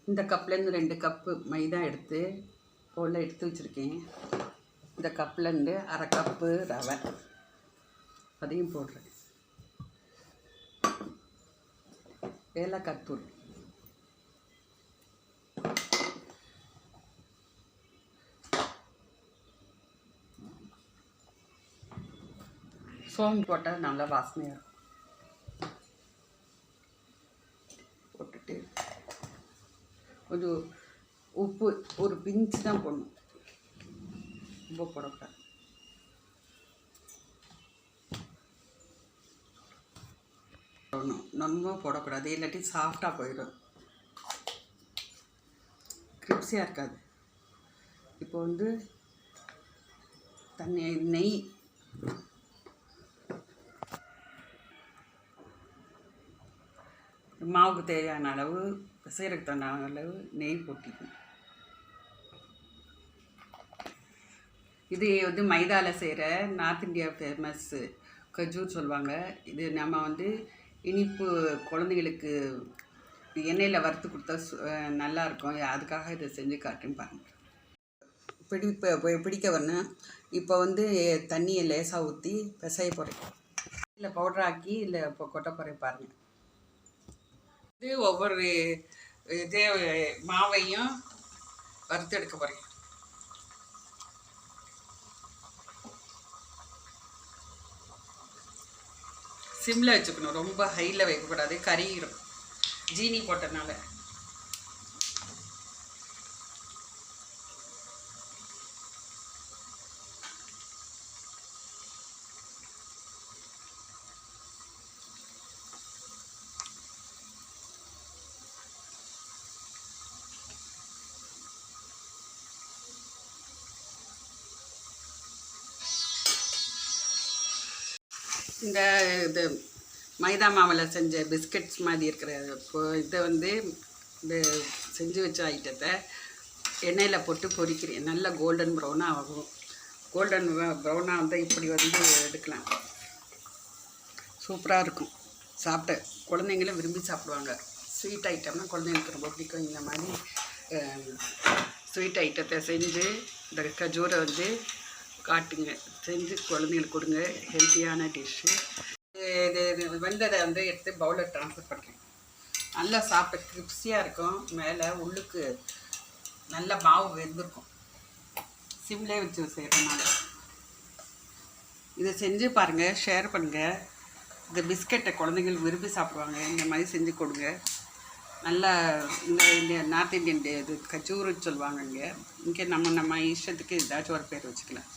இந்த கப்லேருந்து 2 கப்பு மைதா எடுத்து போல் எடுத்து வச்சுருக்கேன். இந்த கப்லேருந்து அரை கப்பு ரவை அதையும் போடுறேன். ஏலக்காய் தூள், சோம்பு போட்டால் நல்லா வாசனையாக இருக்கும். போட்டுட்டு கொஞ்சம் உப்பு ஒரு பிஞ்சு தான் போடணும், ரொம்ப போடக்கூடாது. ரொம்ப போடக்கூடாது, இல்லாட்டி சாஃப்டாக போயிடும், கிரிப்ஸியாக இருக்காது. இப்போ வந்து நெய் மாவுக்கு தேவையான அளவு, பிசைறதுக்கு தகுந்த அளவு நெய் போட்டிக்கணும். இது வந்து மைதாவில் செய்கிற நார்த் இந்தியா ஃபேமஸ்ஸு கஜூர் சொல்லுவாங்க. இது நம்ம வந்து இனிப்பு குழந்தைங்களுக்கு எண்ணெயில் வறுத்து கொடுத்தா நல்லாயிருக்கும். அதுக்காக இதை செஞ்சு காட்டுன்னு பாருங்கள். பிடிக்க வரணும். இப்போ வந்து தண்ணியை லேசாக ஊற்றி பிசைய போகிறேன். இல்லை பவுடராக்கி இல்லை இப்போ கொட்ட போகிறேன் பாருங்கள். இது ஒவ்வொரு இதே மாவையும் வறுத்து எடுக்க போகிறேன். சிம்மில் வச்சுக்கணும், ரொம்ப ஹையில் வைக்கக்கூடாது, கறியிடும் ஜீனி போட்டதுனால. இந்த இது மைதா மாவில் செஞ்ச பிஸ்கட்ஸ் மாதிரி இருக்கிற இதை வந்து இந்த செஞ்சு வச்ச ஐட்டத்தை எண்ணெயில் போட்டு பொரிக்கிறேன். நல்லா கோல்டன் ப்ரௌனாக ஆகும். கோல்டன் ப்ரௌனாக வந்து இப்படி வந்து எடுக்கலாம், சூப்பராக இருக்கும். சாப்பிட்ட குழந்தைங்களும் விரும்பி சாப்பிடுவாங்க. ஸ்வீட் ஐட்டம்னா குழந்தைங்களுக்கு ரொம்ப பிடிக்கும். இந்த மாதிரி ஸ்வீட் ஐட்டத்தை செஞ்சு இந்த கஜூரை வந்து காட்டுங்க, செஞ்சு குழந்தைங்களுக்கு கொடுங்க. ஹெல்த்தியான டிஷ்ஷு. இது வெந்ததை வந்து எடுத்து பவுலில் ட்ரான்ஸ்ஃபர் பண்ணுறேன். நல்லா சாப்பிட கிரிப்ஸியாக இருக்கும். மேலே உள்ளுக்கு நல்லா மாவு வெந்திருக்கும். சிம்லேயே வச்சு செய்கிறனால இதை செஞ்சு பாருங்கள், ஷேர் பண்ணுங்கள். இந்த பிஸ்கெட்டை குழந்தைங்களுக்கு விரும்பி சாப்பிடுவாங்க. இந்த மாதிரி செஞ்சு கொடுங்க. நல்லா இந்த நார்த் இந்தியன் இது கச்சூருன்னு சொல்லுவாங்க. இங்கே நம்ம இஷ்டத்துக்கு ஏதாச்சும் ஒரு பேர் வச்சுக்கலாம்.